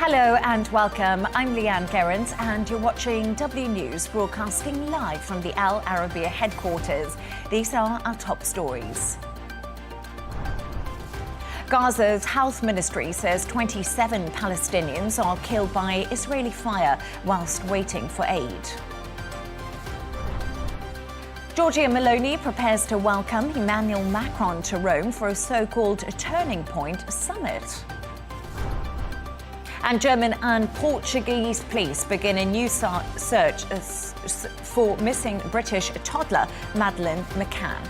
Hello and welcome. I'm Leigh-Ann Gerrans and you're watching W News, broadcasting live from the Al Arabiya headquarters. These are our top stories. Gaza's health ministry says 27 Palestinians are killed by Israeli fire whilst waiting for aid. Giorgia Meloni prepares to welcome Emmanuel Macron to Rome for a so-called turning point summit. And German and Portuguese police begin a new search for missing British toddler Madeleine McCann.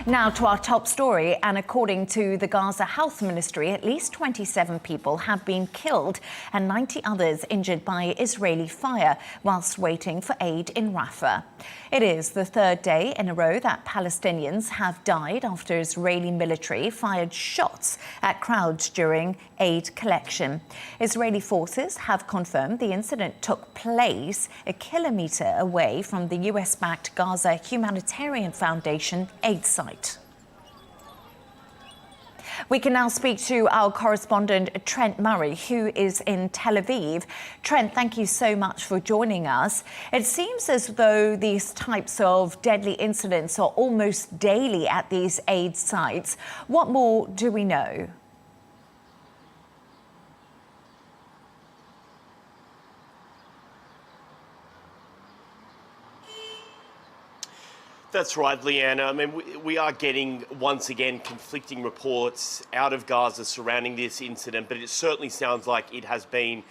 Now to our top story, and according to the Gaza Health Ministry, at least 27 people have been killed and 90 others injured by Israeli fire whilst waiting for aid in Rafah. It is the third day in a row that Palestinians have died after Israeli military fired shots at crowds during aid collection. Israeli forces have confirmed the incident took place a kilometre away from the US-backed Gaza Humanitarian Foundation aid site. We can now speak to our correspondent, Trent Murray, who is in Tel Aviv. Trent, thank you so much for joining us. It seems as though these types of deadly incidents are almost daily at these aid sites. What more do we know? That's right, Leigh-Ann. I mean, we are getting, once again, conflicting reports out of Gaza surrounding this incident, but it certainly sounds like it has been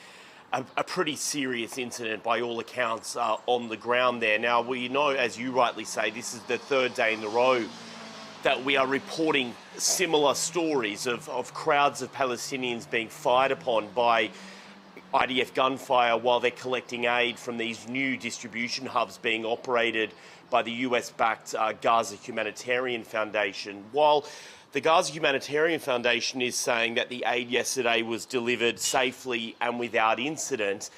a pretty serious incident by all accounts on the ground there. Now, we know, as you rightly say, this is the third day in a row that we are reporting similar stories of crowds of Palestinians being fired upon by IDF gunfire while they're collecting aid from these new distribution hubs being operated by the US-backed Gaza Humanitarian Foundation. While the Gaza Humanitarian Foundation is saying that the aid yesterday was delivered safely and without incident,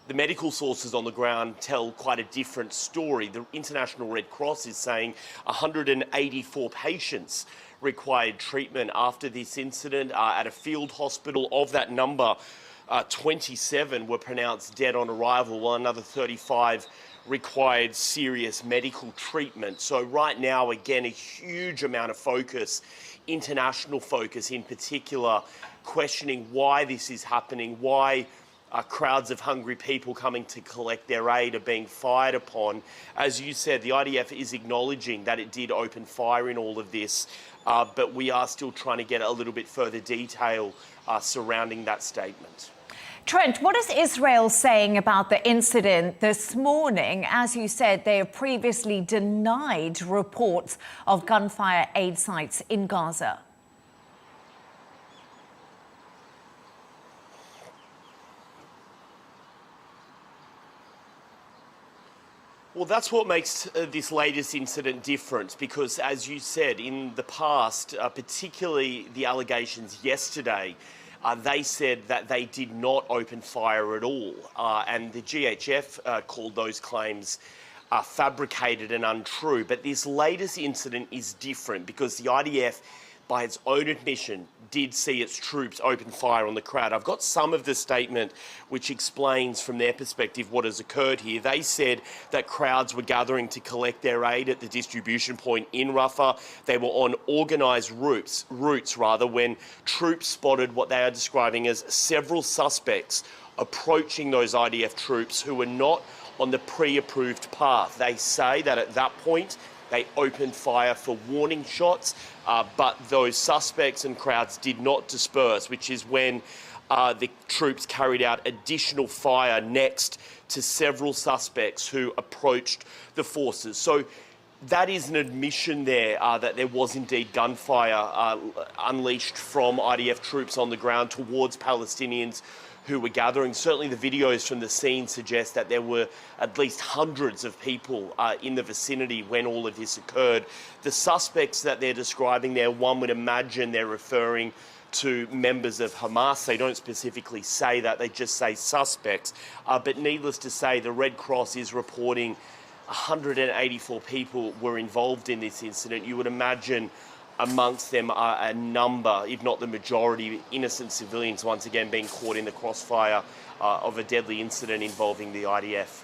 the medical sources on the ground tell quite a different story. The International Red Cross is saying 184 patients required treatment after this incident at a field hospital. Of that number, 27 were pronounced dead on arrival, while another 35 required serious medical treatment. So right now, again, a huge amount of focus, international focus in particular, questioning why this is happening, why crowds of hungry people coming to collect their aid are being fired upon. As you said, the IDF is acknowledging that it did open fire in all of this, but we are still trying to get a little bit further detail surrounding that statement. Trent, what is Israel saying about the incident this morning? As you said, they have previously denied reports of gunfire aid sites in Gaza. Well, that's what makes this latest incident different, because, as you said, in the past, particularly the allegations yesterday, they said that they did not open fire at all, and the GHF called those claims fabricated and untrue. But this latest incident is different because the IDF, by its own admission, did see its troops open fire on the crowd. I've got some of the statement which explains from their perspective what has occurred here. They said that crowds were gathering to collect their aid at the distribution point in Rafah. They were on organised routes when troops spotted what they are describing as several suspects approaching those IDF troops who were not on the pre-approved path. They say that at that point, they opened fire for warning shots, but those suspects and crowds did not disperse, which is when the troops carried out additional fire next to several suspects who approached the forces. So that is an admission there that there was indeed gunfire unleashed from IDF troops on the ground towards Palestinians who were gathering. Certainly the videos from the scene suggest that there were at least hundreds of people in the vicinity when all of this occurred. The suspects that they're describing there, one would imagine they're referring to members of Hamas. They don't specifically say that, they just say suspects. But needless to say, the Red Cross is reporting 184 people were involved in this incident. You would imagine amongst them are a number, if not the majority, innocent civilians once again being caught in the crossfire of a deadly incident involving the IDF.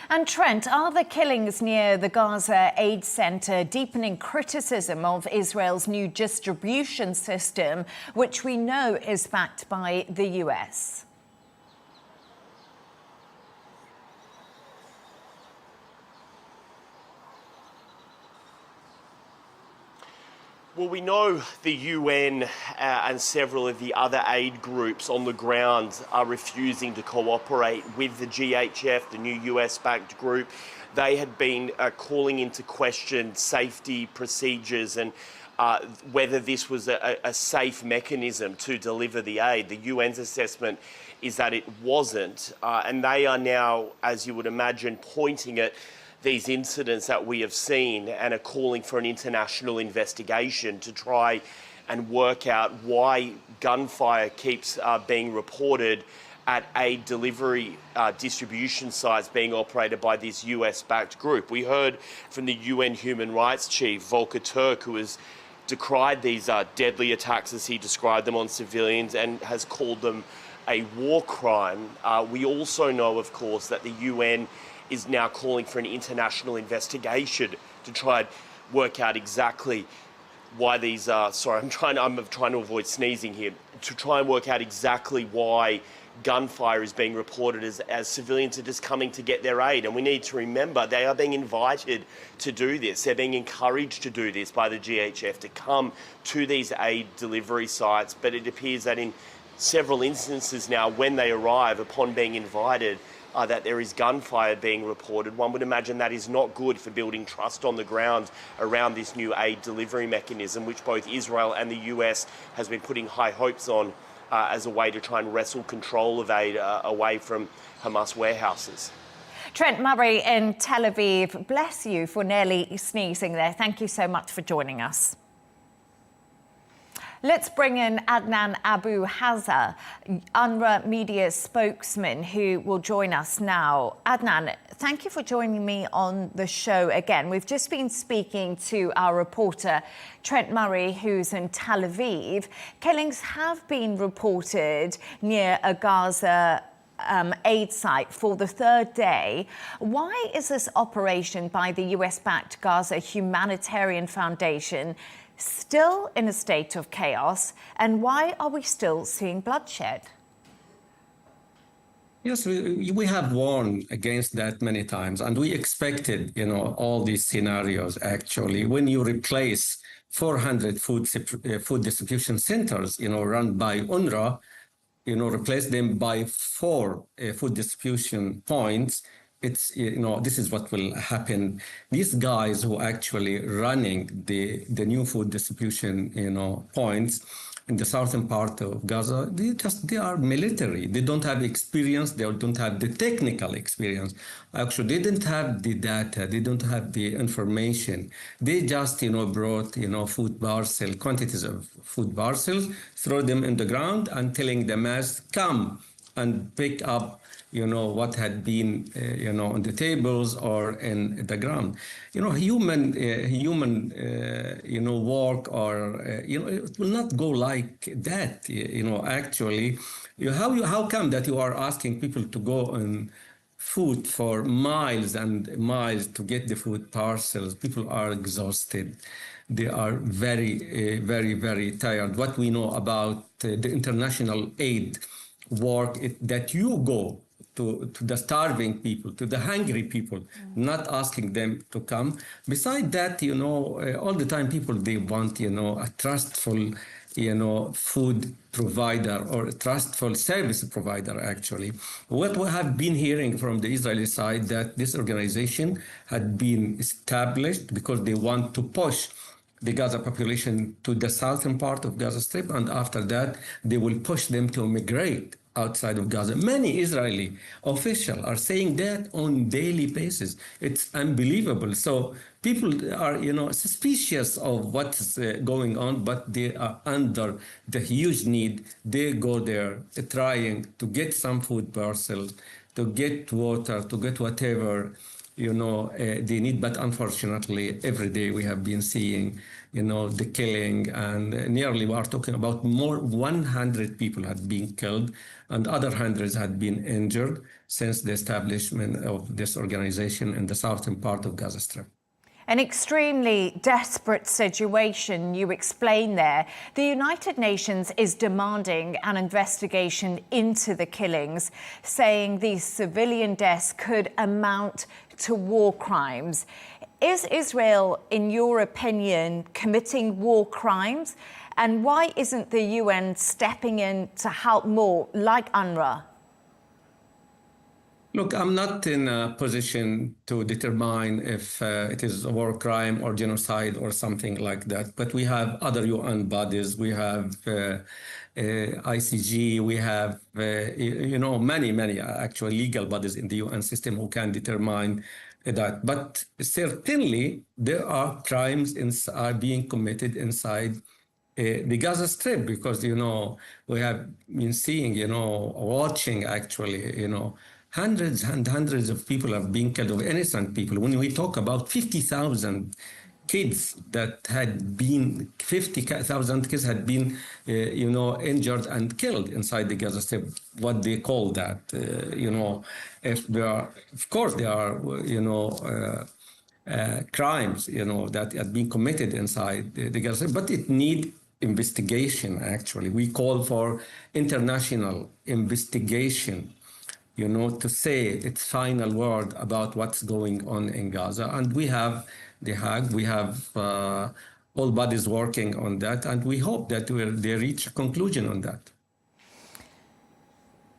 And Trent, are the killings near the Gaza Aid Centre deepening criticism of Israel's new distribution system, which we know is backed by the US? Well, we know the UN and several of the other aid groups on the ground are refusing to cooperate with the GHF, the new US-backed group. They had been calling into question safety procedures and whether this was a safe mechanism to deliver the aid. The UN's assessment is that it wasn't, and they are now, as you would imagine, pointing at these incidents that we have seen and are calling for an international investigation to try and work out why gunfire keeps being reported at aid delivery distribution sites being operated by this US-backed group. We heard from the UN Human Rights Chief, Volker Turk, who has decried these deadly attacks, as he described them, on civilians and has called them a war crime. We also know, of course, that the UN is now calling for an international investigation to try and work out exactly why these I'm trying to avoid sneezing here, to try and work out exactly why gunfire is being reported as civilians are just coming to get their aid. And we need to remember they are being invited to do this. They're being encouraged to do this by the GHF, to come to these aid delivery sites. But it appears that in several instances now, when they arrive, upon being invited, that there is gunfire being reported. One would imagine that is not good for building trust on the ground around this new aid delivery mechanism, which both Israel and the US has been putting high hopes on as a way to try and wrestle control of aid away from Hamas warehouses. Trent Murray in Tel Aviv, bless you for nearly sneezing there. Thank you so much for joining us. Let's bring in Adnan Abu Hazza, UNRWA media spokesman, who will join us now. Adnan, thank you for joining me on the show again. We've just been speaking to our reporter, Trent Murray, who's in Tel Aviv. Killings have been reported near a Gaza aid site for the third day. Why is this operation by the US-backed Gaza Humanitarian Foundation still in a state of chaos, and why are we still seeing bloodshed? Yes, we have warned against that many times, and we expected, all these scenarios. Actually, when you replace 400 food distribution centers, run by UNRWA, replace them by 4 food distribution points, it's, this is what will happen. These guys who are actually running the new food distribution, points in the southern part of Gaza, they are military. They don't have experience. They don't have the technical experience. Actually, they didn't have the data. They don't have the information. They just, brought, food parcel, quantities of food parcels, throw them in the ground and telling the mass, come and pick up what had been, on the tables or in the ground. Human work, or, it will not go like that, actually. How come that you are asking people to go on food for miles and miles to get the food parcels? People are exhausted. They are very, very, very tired. What we know about the international aid work, that you go to the starving people, to the hungry people, not asking them to come. Besides that, all the time people, they want, a trustful, food provider or a trustful service provider, actually. What we have been hearing from the Israeli side, that this organization had been established because they want to push the Gaza population to the southern part of Gaza Strip, and after that, they will push them to migrate outside of Gaza. Many Israeli officials are saying that on daily basis. It's unbelievable. So people are, suspicious of what's going on, but they are under the huge need. They go there trying to get some food parcels, to get water, to get whatever, they need. But unfortunately, every day we have been seeing, the killing, and nearly we are talking about more 100 people had been killed and other hundreds had been injured since the establishment of this organization in the southern part of Gaza Strip. An extremely desperate situation, you explain there. The United Nations is demanding an investigation into the killings, saying these civilian deaths could amount to war crimes. Is Israel, in your opinion, committing war crimes? And why isn't the UN stepping in to help more, like UNRWA? Look, I'm not in a position to determine if it is a war crime or genocide or something like that. But we have other UN bodies. We have ICG. We have, many actual legal bodies in the UN system who can determine that. But certainly there are crimes are being committed inside the Gaza Strip, because, we have been seeing, watching actually, hundreds and hundreds of people are being killed, of innocent people. When we talk about 50,000 kids that had been, 50,000 kids had been, injured and killed inside the Gaza Strip, what they call that, if there are, of course, there are, crimes, that have been committed inside the Gaza Strip, but it needs investigation, actually. We call for international investigation, to say its final word about what's going on in Gaza. And we have The Hague, we have all bodies working on that, and we hope that they reach a conclusion on that.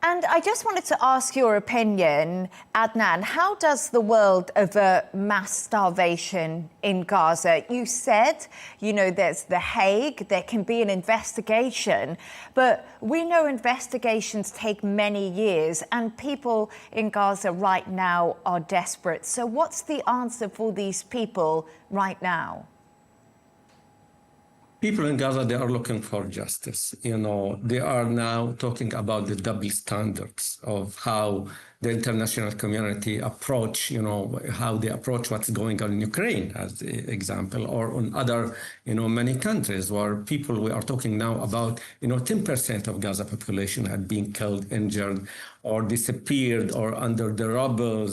And I just wanted to ask your opinion, Adnan, how does the world avert mass starvation in Gaza? You said, there's The Hague, there can be an investigation, but we know investigations take many years and people in Gaza right now are desperate. So what's the answer for these people right now? People in Gaza, they are looking for justice. They are now talking about the double standards of how the international community approach, how they approach what's going on in Ukraine, as an example, or on other, many countries where people, we are talking now about, 10% of Gaza population had been killed, injured, or disappeared, or under the rubble,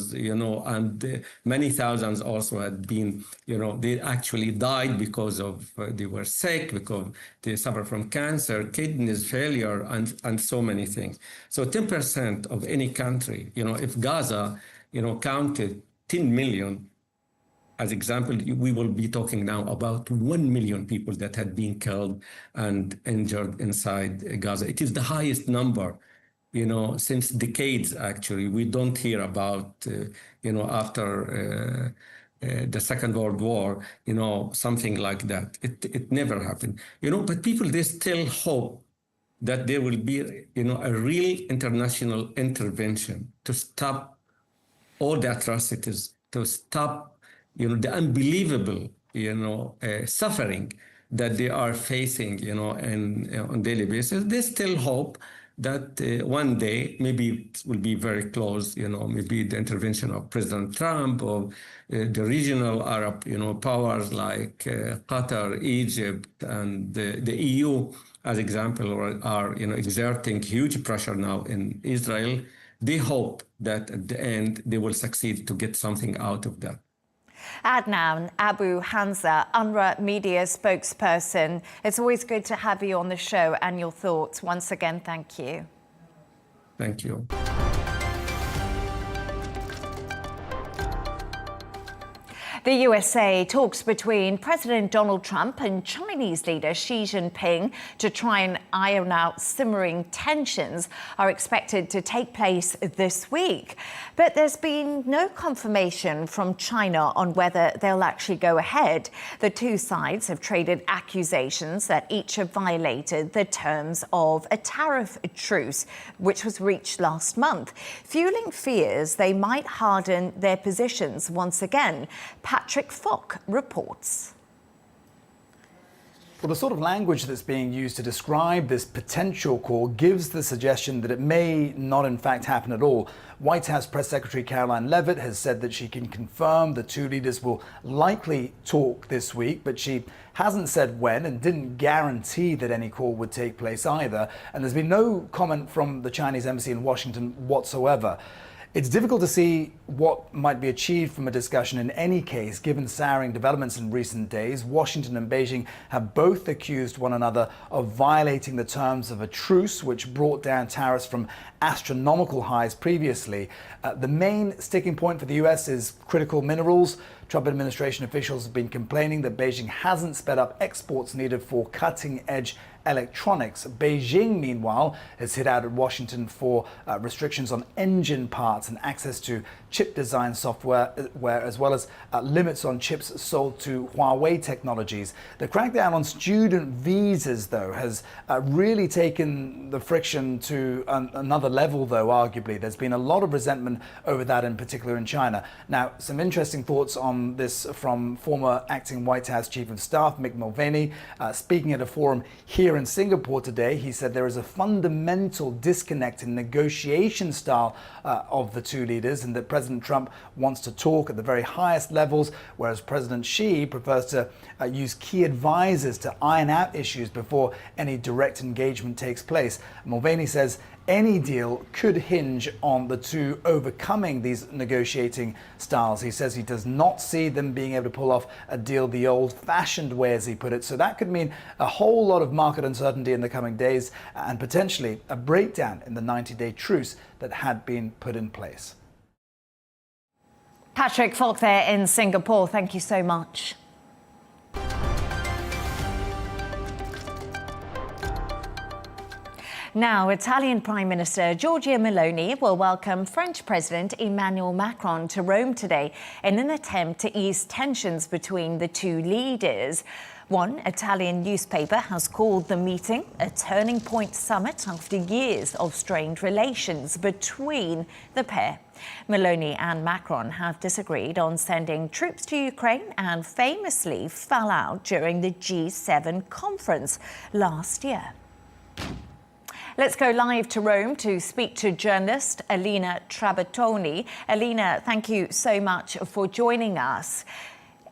and many thousands also had been, they actually died because of, they were sick, because they suffer from cancer, kidneys failure, and so many things. So 10% of any country, if Gaza, counted 10 million, as example, we will be talking now about 1 million people that had been killed and injured inside Gaza. It is the highest number, since decades, actually. We don't hear about, after the Second World War, something like that. It never happened. But people, they still hope that there will be, a real international intervention to stop all the atrocities, to stop, the unbelievable, suffering that they are facing, on daily basis. They still hope that one day, maybe it will be very close, maybe the intervention of President Trump or the regional Arab, powers like Qatar, Egypt, and the EU, as example, are exerting huge pressure now in Israel. They hope that at the end they will succeed to get something out of that. Adnan Abu Hamza, UNRWA media spokesperson. It's always good to have you on the show and your thoughts. Once again, thank you. Thank you. The USA talks between President Donald Trump and Chinese leader Xi Jinping to try and iron out simmering tensions are expected to take place this week. But there's been no confirmation from China on whether they'll actually go ahead. The two sides have traded accusations that each have violated the terms of a tariff truce, which was reached last month, fueling fears they might harden their positions once again. Patrick Falk reports. Well, the sort of language that's being used to describe this potential call gives the suggestion that it may not in fact happen at all. White House Press Secretary Caroline Leavitt has said that she can confirm the two leaders will likely talk this week, but she hasn't said when and didn't guarantee that any call would take place either. And there's been no comment from the Chinese embassy in Washington whatsoever. It's difficult to see what might be achieved from a discussion in any case, given souring developments in recent days. Washington and Beijing have both accused one another of violating the terms of a truce, which brought down tariffs from astronomical highs previously. The main sticking point for the US is critical minerals. Trump administration officials have been complaining that Beijing hasn't sped up exports needed for cutting-edge electronics. Beijing, meanwhile, has hit out at Washington for restrictions on engine parts and access to chip design software, as well as limits on chips sold to Huawei technologies. The crackdown on student visas, though, has really taken the friction to another level, though, arguably. There's been a lot of resentment over that, in particular in China. Now, some interesting thoughts on this from former acting White House Chief of Staff Mick Mulvaney. Speaking at a forum here in Singapore today, he said there is a fundamental disconnect in negotiation style of the two leaders, and that President Trump wants to talk at the very highest levels, whereas President Xi prefers to use key advisors to iron out issues before any direct engagement takes place. Mulvaney says any deal could hinge on the two overcoming these negotiating styles. He says he does not see them being able to pull off a deal the old-fashioned way, as he put it. So that could mean a whole lot of market uncertainty in the coming days and potentially a breakdown in the 90-day truce that had been put in place. Patrick Falk there in Singapore. Thank you so much. Now, Italian Prime Minister Giorgia Meloni will welcome French President Emmanuel Macron to Rome today in an attempt to ease tensions between the two leaders. One Italian newspaper has called the meeting a turning point summit after years of strained relations between the pair. Meloni and Macron have disagreed on sending troops to Ukraine and famously fell out during the G7 conference last year. Let's go live to Rome to speak to journalist Alina Trabatoni. Alina, thank you so much for joining us.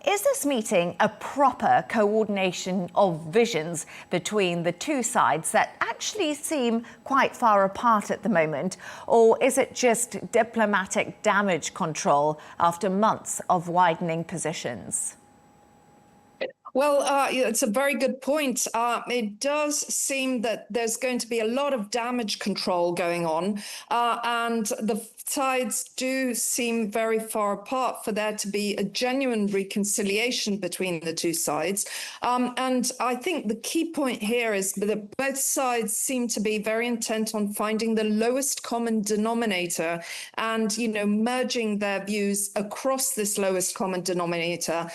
Is this meeting a proper coordination of visions between the two sides that actually seem quite far apart at the moment? Or is it just diplomatic damage control after months of widening positions? Well, it's a very good point. It does seem that there's going to be a lot of damage control going on, and the sides do seem very far apart for there to be a genuine reconciliation between the two sides. And I think the key point here is that both sides seem to be very intent on finding the lowest common denominator and, merging their views across this lowest common denominator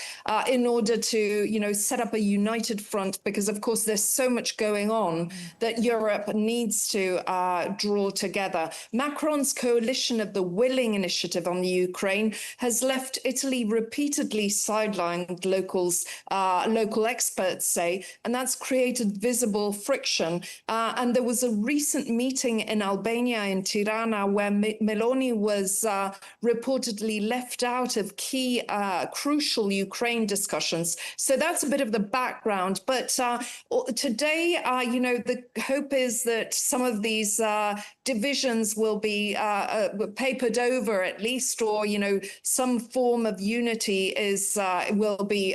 in order to, set up a united front, because, of course, there's so much going on that Europe needs to draw together. Macron's coalition of the Willing initiative on the Ukraine has left Italy repeatedly sidelined, local experts say, and that's created visible friction. And there was a recent meeting in Albania, in Tirana, where Meloni was reportedly left out of key, crucial Ukraine discussions. So that's a bit of the background. But today, the hope is that some of these divisions will be papered over at least, or, some form of unity will be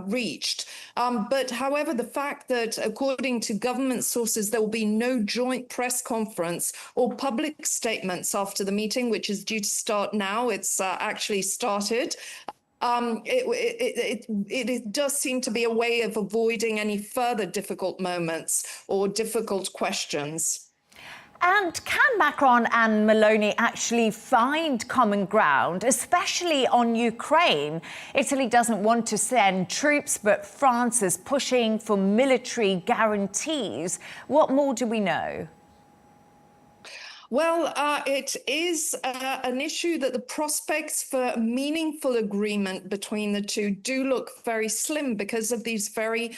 reached. But however, the fact that, according to government sources, there will be no joint press conference or public statements after the meeting, which is due to start now. It's actually started. It does seem to be a way of avoiding any further difficult moments or difficult questions. And can Macron and Meloni actually find common ground, especially on Ukraine? Italy doesn't want to send troops, but France is pushing for military guarantees. What more do we know? Well, it is an issue that the prospects for meaningful agreement between the two do look very slim because of these very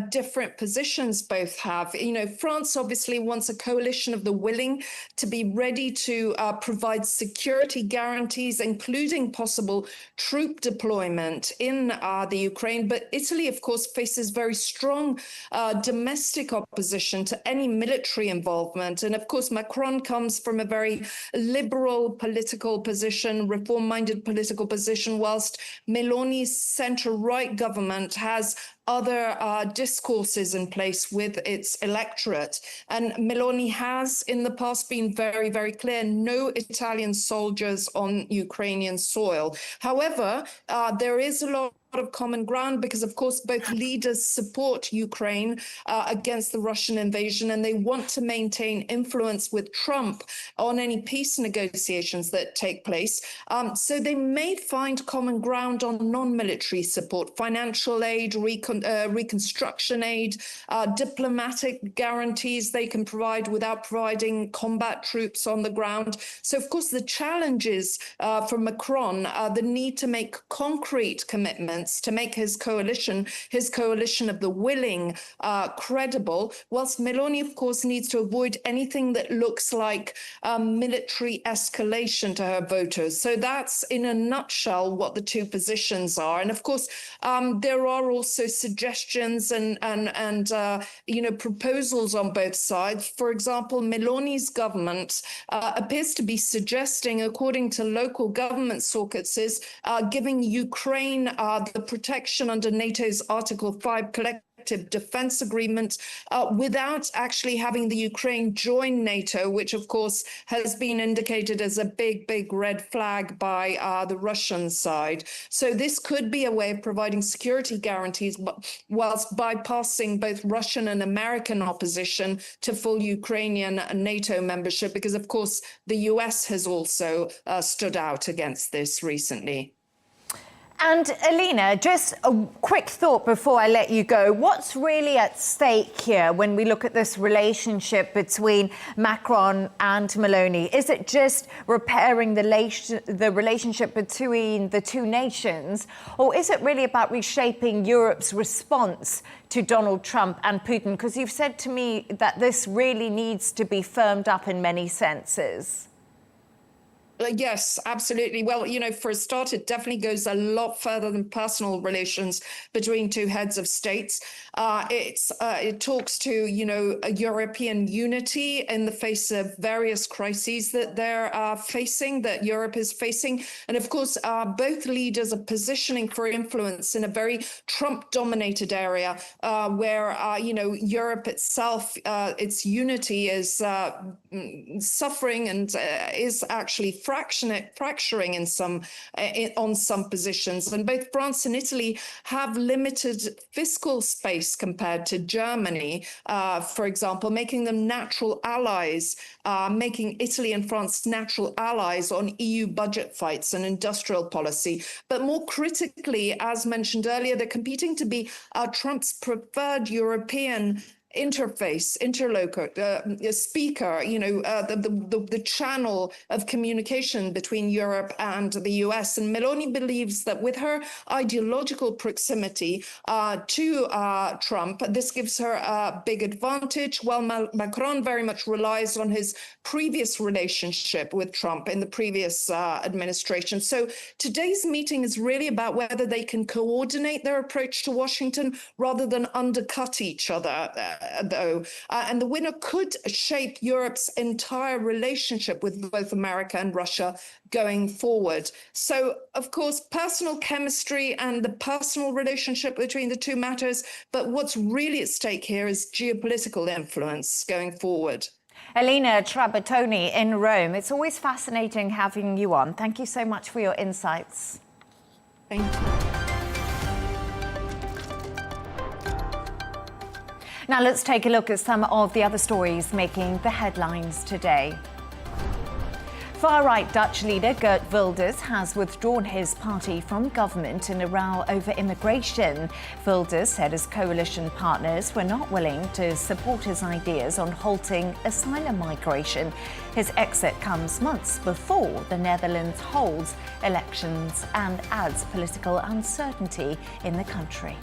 different positions both have. You know, France obviously wants a coalition of the willing to be ready to provide security guarantees, including possible troop deployment in the Ukraine. But Italy, of course, faces very strong domestic opposition to any military involvement. And of course, Macron comes from a very liberal political position, reform-minded political position, whilst Meloni's centre-right government has other discourses in place with its electorate. And Meloni has in the past been very, very clear, no Italian soldiers on Ukrainian soil. However, there is a lot of common ground because, of course, both leaders support Ukraine against the Russian invasion, and they want to maintain influence with Trump on any peace negotiations that take place. So they may find common ground on non-military support, financial aid, reconstruction aid, diplomatic guarantees they can provide without providing combat troops on the ground. So, of course, the challenge is for Macron, the need to make concrete commitments to make his coalition of the willing, credible, whilst Meloni, of course, needs to avoid anything that looks like military escalation to her voters. So that's, in a nutshell, what the two positions are. And of course, there are also suggestions and proposals on both sides. For example, Meloni's government appears to be suggesting, according to local government sources, giving Ukraine the protection under NATO's Article 5 collective defense agreement without actually having the Ukraine join NATO, which of course has been indicated as a big, big red flag by the Russian side. So this could be a way of providing security guarantees whilst bypassing both Russian and American opposition to full Ukrainian NATO membership, because of course the US has also stood out against this recently. And Alina, just a quick thought before I let you go. What's really at stake here when we look at this relationship between Macron and Meloni? Is it just repairing the relationship between the two nations, or is it really about reshaping Europe's response to Donald Trump and Putin? Because you've said to me that this really needs to be firmed up in many senses. Yes, absolutely. Well, you know, for a start, it definitely goes a lot further than personal relations between two heads of states. It talks to, you know, a European unity in the face of various crises that they're facing, that Europe is facing. And of course, both leaders are positioning for influence in a very Trump-dominated area where, you know, Europe itself, its unity is suffering and is actually fracturing in on some positions. And both France and Italy have limited fiscal space compared to Germany, for example, making them natural allies, making Italy and France natural allies on EU budget fights and industrial policy. But more critically, as mentioned earlier, they're competing to be Trump's preferred European interlocutor, speaker, you know, the channel of communication between Europe and the US. And Meloni believes that with her ideological proximity to Trump, this gives her a big advantage, while Macron very much relies on his previous relationship with Trump in the previous administration. So today's meeting is really about whether they can coordinate their approach to Washington rather than undercut each other. Though, and the winner could shape Europe's entire relationship with both America and Russia going forward. So, of course, personal chemistry and the personal relationship between the two matters, but what's really at stake here is geopolitical influence going forward. Alina Trabatoni in Rome. It's always fascinating having you on. Thank you so much for your insights. Thank you. Now let's take a look at some of the other stories making the headlines today. Far-right Dutch leader Geert Wilders has withdrawn his party from government in a row over immigration. Wilders said his coalition partners were not willing to support his ideas on halting asylum migration. His exit comes months before the Netherlands holds elections and adds political uncertainty in the country.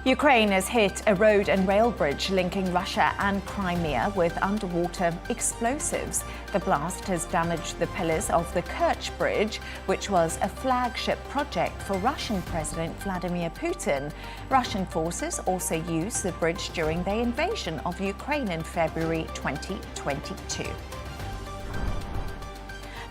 Ukraine has hit a road and rail bridge linking Russia and Crimea with underwater explosives. The blast has damaged the pillars of the Kerch Bridge, which was a flagship project for Russian President Vladimir Putin. Russian forces also used the bridge during their invasion of Ukraine in February 2022.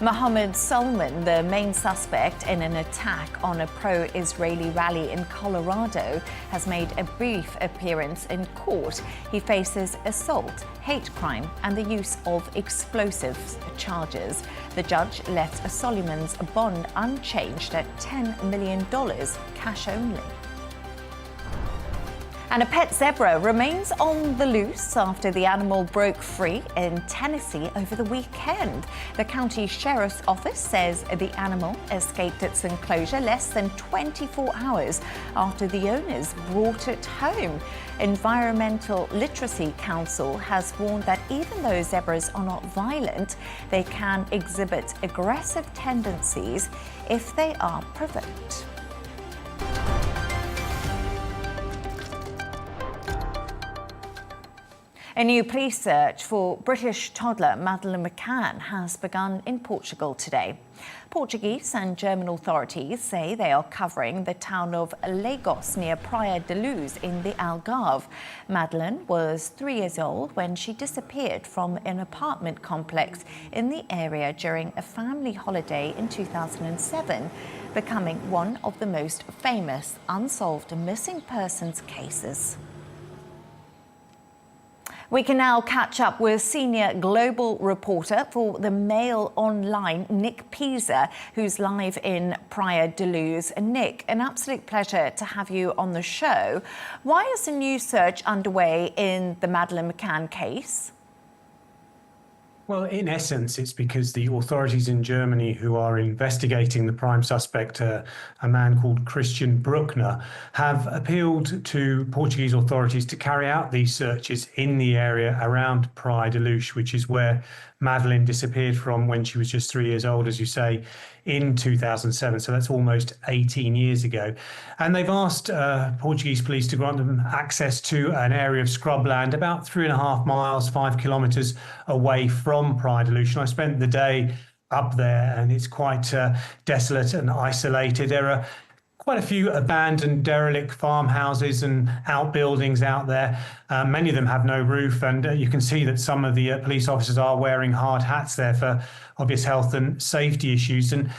Mohammed Salman, the main suspect in an attack on a pro-Israeli rally in Colorado, has made a brief appearance in court. He faces assault, hate crime, and the use of explosives charges. The judge left Salman's bond unchanged at $10 million, cash only. And a pet zebra remains on the loose after the animal broke free in Tennessee over the weekend. The county sheriff's office says the animal escaped its enclosure less than 24 hours after the owners brought it home. Environmental Literacy Council has warned that even though zebras are not violent, they can exhibit aggressive tendencies if they are provoked. A new police search for British toddler Madeleine McCann has begun in Portugal today. Portuguese and German authorities say they are covering the town of Lagos near Praia de Luz in the Algarve. Madeleine was 3 years old when she disappeared from an apartment complex in the area during a family holiday in 2007, becoming one of the most famous unsolved missing persons cases. We can now catch up with senior global reporter for the Mail Online, Nick Pisa, who's live in Praia de Luz. Nick, an absolute pleasure to have you on the show. Why is a new search underway in the Madeleine McCann case? Well, in essence, it's because the authorities in Germany who are investigating the prime suspect, a man called Christian Bruckner, have appealed to Portuguese authorities to carry out these searches in the area around Praia de Luz, which is where Madeleine disappeared from when she was just 3 years old, as you say, in 2007. So that's almost 18 years ago. And they've asked Portuguese police to grant them access to an area of scrubland about 3.5 miles, 5 kilometres away from Praia de Luz. And I spent the day up there, and it's quite desolate and isolated. There are quite a few abandoned, derelict farmhouses and outbuildings out there. Many of them have no roof, and you can see that some of the police officers are wearing hard hats there for obvious health and safety issues. And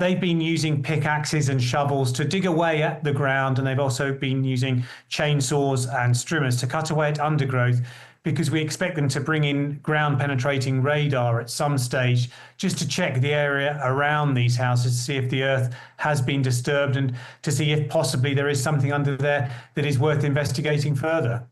they've been using pickaxes and shovels to dig away at the ground, and they've also been using chainsaws and strimmers to cut away at undergrowth, because we expect them to bring in ground-penetrating radar at some stage just to check the area around these houses to see if the earth has been disturbed and to see if possibly there is something under there that is worth investigating further.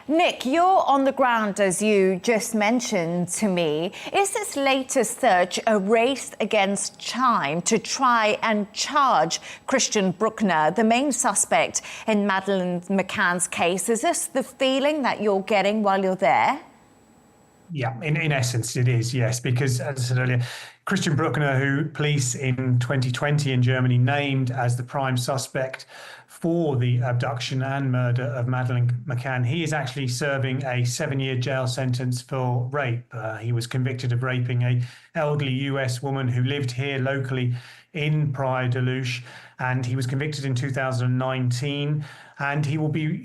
Nick, you're on the ground, as you just mentioned to me. Is this latest search a race against time to try and charge Christian Bruckner, the main suspect in Madeleine McCann's case? Is this the feeling that you're getting while you're there? Yeah, in essence, it is, yes, because, as I said earlier, Christian Bruckner, who police in 2020 in Germany named as the prime suspect for the abduction and murder of Madeleine McCann, he is actually serving a 7-year jail sentence for rape. He was convicted of raping an elderly US woman who lived here locally in Praia de Luz, and he was convicted in 2019. And he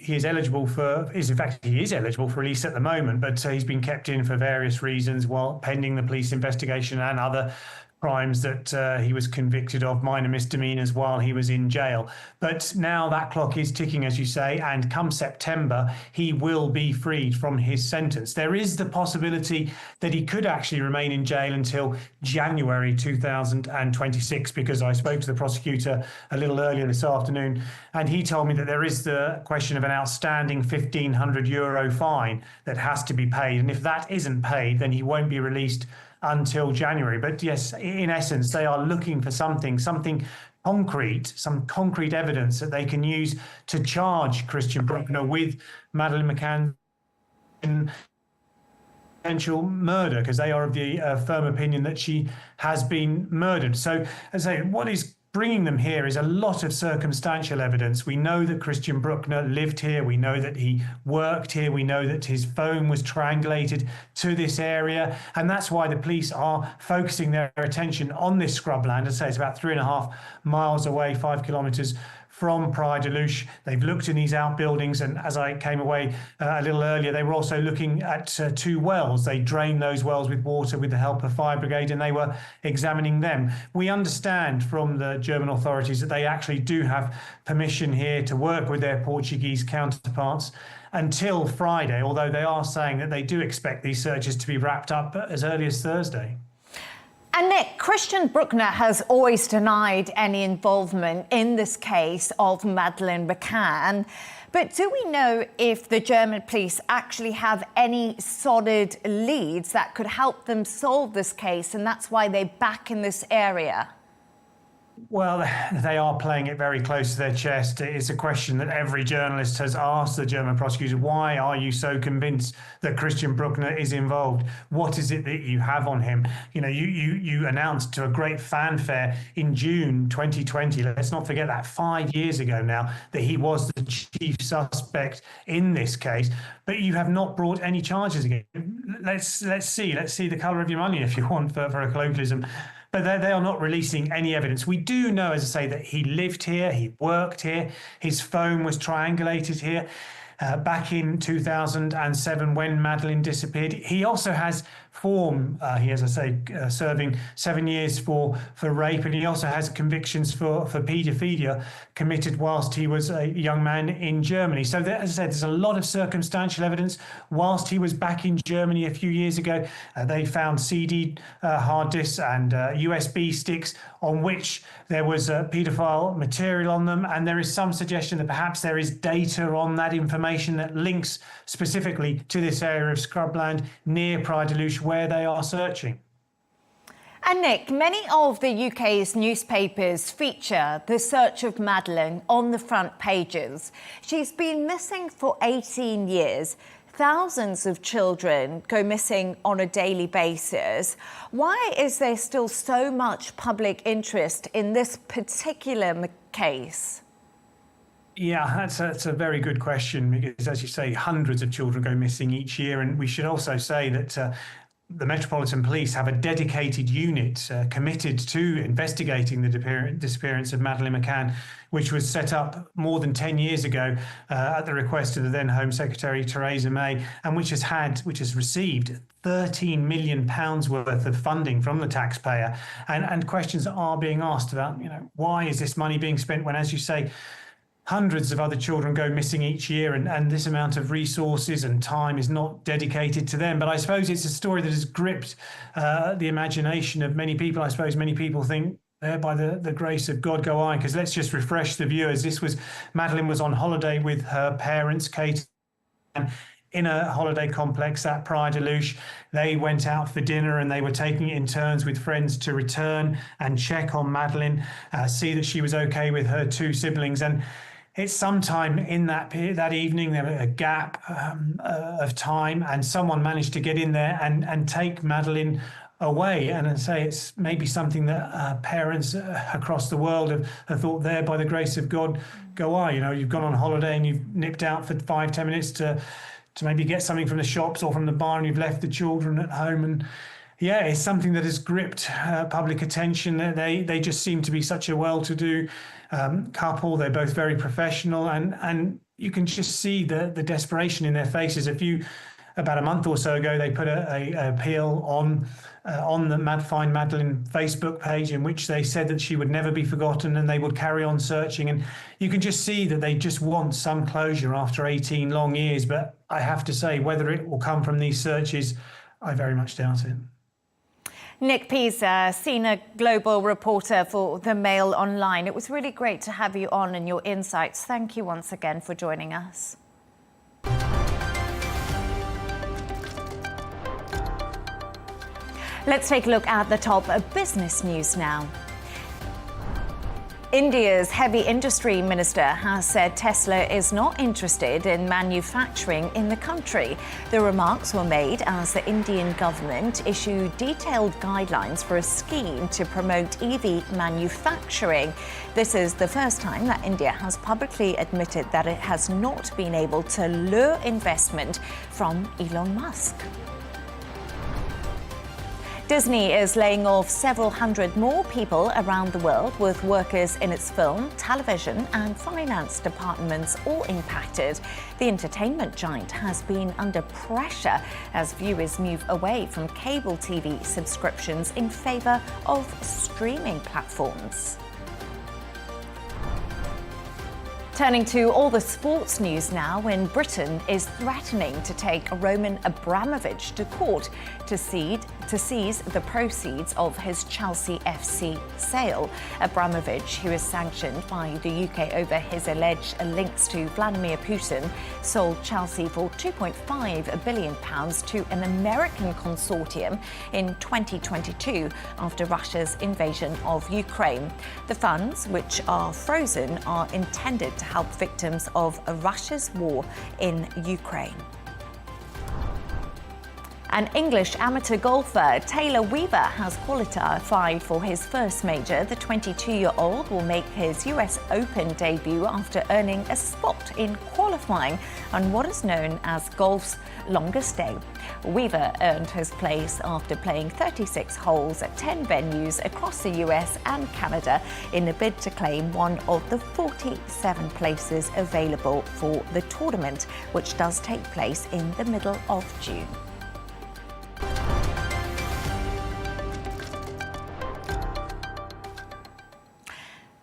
is eligible for release at the moment, but he's been kept in for various reasons while pending the police investigation and other crimes that he was convicted of, minor misdemeanors, while he was in jail. But now that clock is ticking, as you say, and come September, he will be freed from his sentence. There is the possibility that he could actually remain in jail until January 2026, because I spoke to the prosecutor a little earlier this afternoon, and he told me that there is the question of an outstanding €1,500 fine that has to be paid. And if that isn't paid, then he won't be released until January. But yes, in essence, they are looking for something concrete, some concrete evidence that they can use to charge Christian Bruckner with Madeleine McCann in potential murder, because they are of the firm opinion that she has been murdered. So, as I say, what is bringing them here is a lot of circumstantial evidence. We know that Christian Bruckner lived here. We know that he worked here. We know that his phone was triangulated to this area. And that's why the police are focusing their attention on this scrubland. As I say, it's about 3.5 miles away, 5 kilometres from Praia de Luz. They've looked in these outbuildings, and as I came away a little earlier, they were also looking at 2 wells. They drained those wells with water with the help of fire brigade, and they were examining them. We understand from the German authorities that they actually do have permission here to work with their Portuguese counterparts until Friday, although they are saying that they do expect these searches to be wrapped up as early as Thursday. And Nick, Christian Bruckner has always denied any involvement in this case of Madeleine McCann. But do we know if the German police actually have any solid leads that could help them solve this case, and that's why they're back in this area? Well, they are playing it very close to their chest. It's a question that every journalist has asked the German prosecutor. Why are you so convinced that Christian Bruckner is involved? What is it that you have on him? You know, you announced to a great fanfare in June 2020, let's not forget that, 5 years ago now, that he was the chief suspect in this case. But you have not brought any charges again. Let's see the colour of your money, if you want, for a colloquialism. But they are not releasing any evidence. We do know, as I say, that he lived here, he worked here, his phone was triangulated here. Back in 2007, when Madeleine disappeared. He also has serving 7 years for rape, and he also has convictions for paedophilia committed whilst he was a young man in Germany. So, as I said, there's a lot of circumstantial evidence. Whilst he was back in Germany a few years ago, they found CD hard disks and USB sticks on which there was paedophile material on them, and there is some suggestion that perhaps there is data on that information that links specifically to this area of scrubland near Praia de Luz where they are searching. And Nick, many of the UK's newspapers feature the search of Madeleine on the front pages. She's been missing for 18 years. Thousands of children go missing on a daily basis. Why is there still so much public interest in this particular case? Yeah, that's a very good question, because, as you say, hundreds of children go missing each year. And we should also say that the Metropolitan Police have a dedicated unit committed to investigating the disappearance of Madeleine McCann, which was set up more than 10 years ago at the request of the then Home Secretary Theresa May, and which has received £13 million worth of funding from the taxpayer. And questions are being asked about, why is this money being spent when, as you say, hundreds of other children go missing each year, and this amount of resources and time is not dedicated to them. But I suppose it's a story that has gripped the imagination of many people. I suppose many people think, by the grace of God go I, because let's just refresh the viewers. Madeleine was on holiday with her parents, Kate, in a holiday complex at Praia de Luz. They went out for dinner, and they were taking it in turns with friends to return and check on Madeleine, see that she was okay with her 2 siblings. And it's sometime in that period, that evening, there was a gap of time, and someone managed to get in there and take Madeleine away. And I say it's maybe something that parents across the world have thought, there, by the grace of God, go I. You've gone on holiday and you've nipped out for 5-10 minutes to maybe get something from the shops or from the bar, and you've left the children at home. And yeah, it's something that has gripped public attention. They just seem to be such a well-to-do couple. They're both very professional, and you can just see the desperation in their faces. A few about a month or so ago, they put an appeal on the Find Madeleine Facebook page, in which they said that she would never be forgotten and they would carry on searching. And you can just see that they just want some closure after 18 long years. But I have to say, whether it will come from these searches, I very much doubt it. Nick Pisa, senior global reporter for The Mail Online. It was really great to have you on and your insights. Thank you once again for joining us. Let's take a look at the top of business news now. India's heavy industry minister has said Tesla is not interested in manufacturing in the country. The remarks were made as the Indian government issued detailed guidelines for a scheme to promote EV manufacturing. This is the first time that India has publicly admitted that it has not been able to lure investment from Elon Musk. Disney is laying off several hundred more people around the world, with workers in its film, television and finance departments all impacted. The entertainment giant has been under pressure as viewers move away from cable TV subscriptions in favour of streaming platforms. Turning to all the sports news now, when Britain is threatening to take Roman Abramovich to court to seize the proceeds of his Chelsea FC sale. Abramovich, who is sanctioned by the UK over his alleged links to Vladimir Putin, sold Chelsea for £2.5 billion to an American consortium in 2022 after Russia's invasion of Ukraine. The funds, which are frozen, are intended to help victims of Russia's war in Ukraine. An English amateur golfer, Taylor Weaver, has qualified for his first major. The 22-year-old will make his US Open debut after earning a spot in qualifying on what is known as golf's longest day. Weaver earned his place after playing 36 holes at 10 venues across the US and Canada in a bid to claim one of the 47 places available for the tournament, which does take place in the middle of June.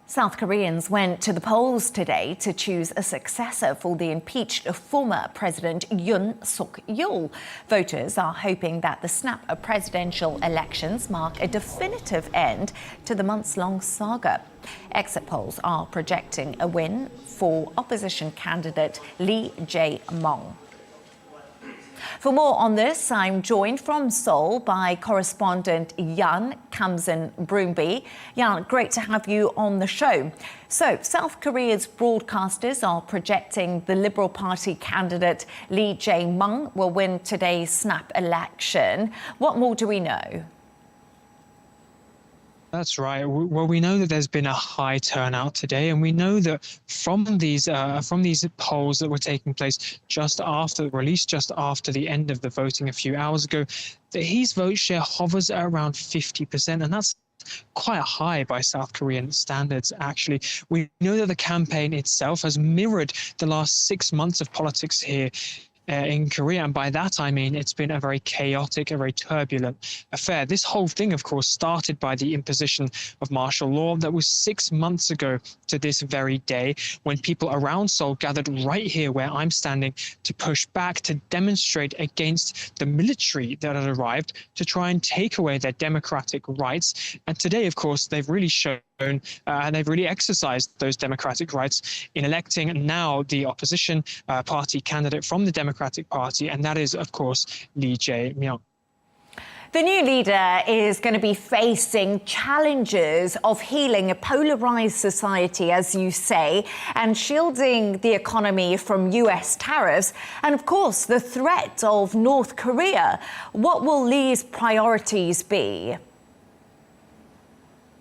South Koreans went to the polls today to choose a successor for the impeached former President Yoon Suk-yeol. Voters are hoping that the snap of presidential elections mark a definitive end to the months-long saga. Exit polls are projecting a win for opposition candidate Lee Jae-myung. For more on this, I'm joined from Seoul by correspondent Yan Cam Broomby. Yan, great to have you on the show. So, South Korea's broadcasters are projecting the Liberal Party candidate Lee Jae-myung will win today's snap election. What more do we know? That's right. Well, we know that there's been a high turnout today, and we know that from these polls that were taking place just after the end of the voting a few hours ago, that his vote share hovers at around 50%, and that's quite high by South Korean standards, actually. We know that the campaign itself has mirrored the last 6 months of politics here in Korea, and by that I mean it's been a very chaotic, a very turbulent affair. This whole thing, of course, started by the imposition of martial law that was 6 months ago to this very day, when people around Seoul gathered right here where I'm standing to push back, to demonstrate against the military that had arrived to try and take away their democratic rights. And today, of course, they've really shown and they've really exercised those democratic rights in electing now the opposition party candidate from the Democratic Party, and that is, of course, Lee Jae-myung. The new leader is going to be facing challenges of healing a polarised society, as you say, and shielding the economy from US tariffs, and of course the threat of North Korea. What will Lee's priorities be?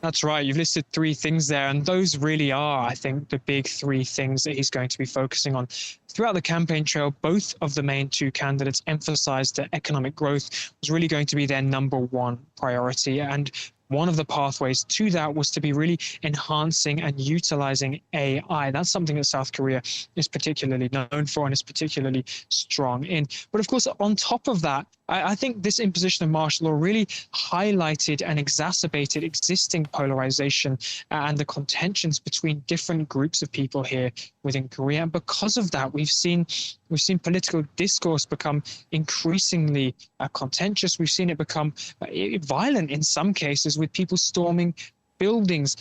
That's right. You've listed three things there, and those really are, I think, the big three things that he's going to be focusing on. Throughout the campaign trail, both of the main two candidates emphasized that economic growth was really going to be their number one priority. And one of the pathways to that was to be really enhancing and utilizing AI. That's something that South Korea is particularly known for and is particularly strong in. But of course, on top of that, I think this imposition of martial law really highlighted and exacerbated existing polarization and the contentions between different groups of people here within Korea. And because of that, we've seen political discourse become increasingly contentious. We've seen it become violent in some cases, with people storming buildings,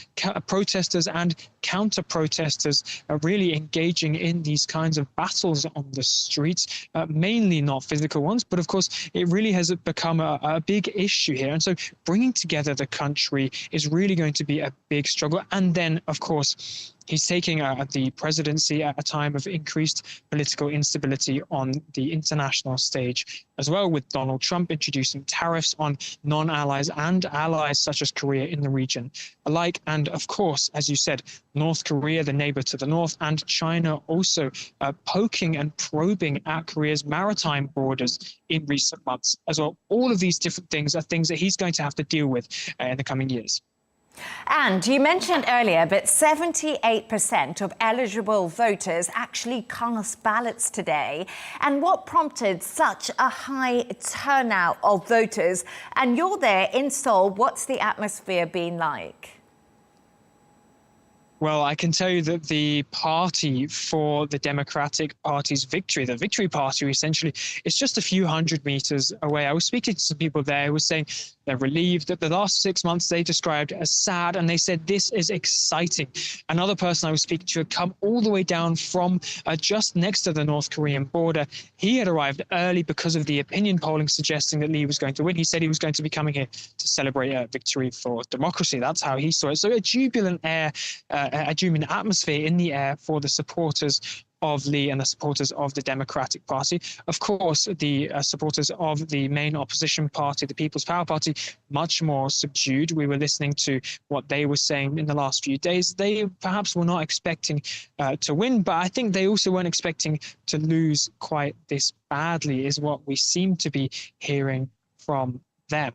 protesters and counter-protesters are really engaging in these kinds of battles on the streets, mainly not physical ones, but of course it really has become a big issue here. And so bringing together the country is really going to be a big struggle. And then, of course, he's taking the presidency at a time of increased political instability on the international stage as well, with Donald Trump introducing tariffs on non-allies and allies such as Korea in the region alike. And of course, as you said, North Korea, the neighbor to the north, and China also poking and probing at Korea's maritime borders in recent months as well. All of these different things are things that he's going to have to deal with in the coming years. And you mentioned earlier, but 78% of eligible voters actually cast ballots today. And what prompted such a high turnout of voters? And you're there in Seoul. What's the atmosphere been like? Well, I can tell you that the party for the Democratic Party's victory, the Victory Party, essentially, is just a few hundred meters away. I was speaking to some people there who were saying they're relieved that the last 6 months they described as sad, and they said this is exciting. Another person I was speaking to had come all the way down from just next to the North Korean border. He had arrived early because of the opinion polling suggesting that Lee was going to win. He said he was going to be coming here to celebrate a victory for democracy. That's how he saw it. So a jubilant atmosphere in the air for the supporters of Lee and the supporters of the Democratic Party. Of course, the supporters of the main opposition party, the People's Power Party, much more subdued. We were listening to what they were saying in the last few days. They perhaps were not expecting to win, but I think they also weren't expecting to lose quite this badly, is what we seem to be hearing from them.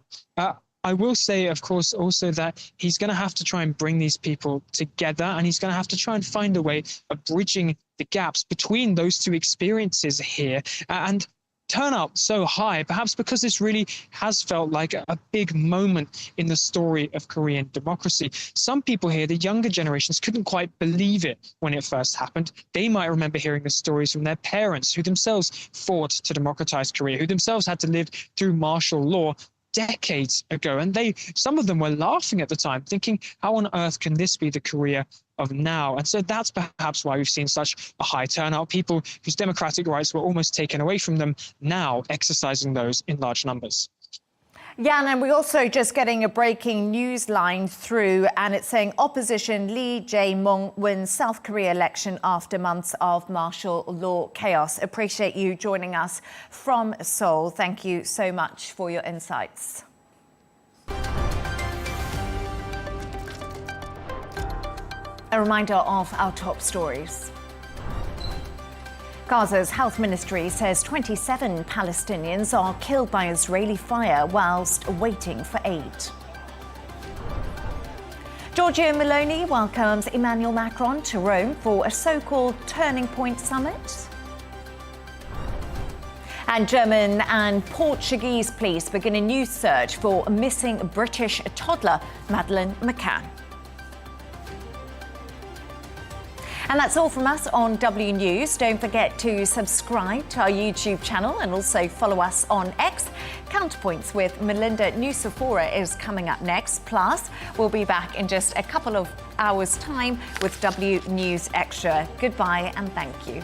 I will say, of course, also that he's going to have to try and bring these people together, and he's going to have to try and find a way of bridging the gaps between those two experiences here. And turnout so high, perhaps because this really has felt like a big moment in the story of Korean democracy. Some people here, the younger generations, couldn't quite believe it when it first happened. They might remember hearing the stories from their parents who themselves fought to democratize Korea, who themselves had to live through martial law decades ago. And some of them were laughing at the time, thinking, how on earth can this be the Korea of now? And so that's perhaps why we've seen such a high turnout. People whose democratic rights were almost taken away from them now exercising those in large numbers. Yan, and we're also just getting a breaking news line through, and it's saying opposition Lee Jae-myung wins South Korea election after months of martial law chaos. Appreciate you joining us from Seoul. Thank you so much for your insights. A reminder of our top stories. Gaza's health ministry says 27 Palestinians are killed by Israeli fire whilst waiting for aid. Giorgia Meloni welcomes Emmanuel Macron to Rome for a so-called turning point summit. And German and Portuguese police begin a new search for a missing British toddler, Madeleine McCann. And that's all from us on W News. Don't forget to subscribe to our YouTube channel and also follow us on X. Counterpoints with Melinda Nusafora is coming up next. Plus, we'll be back in just a couple of hours' time with W News Extra. Goodbye and thank you.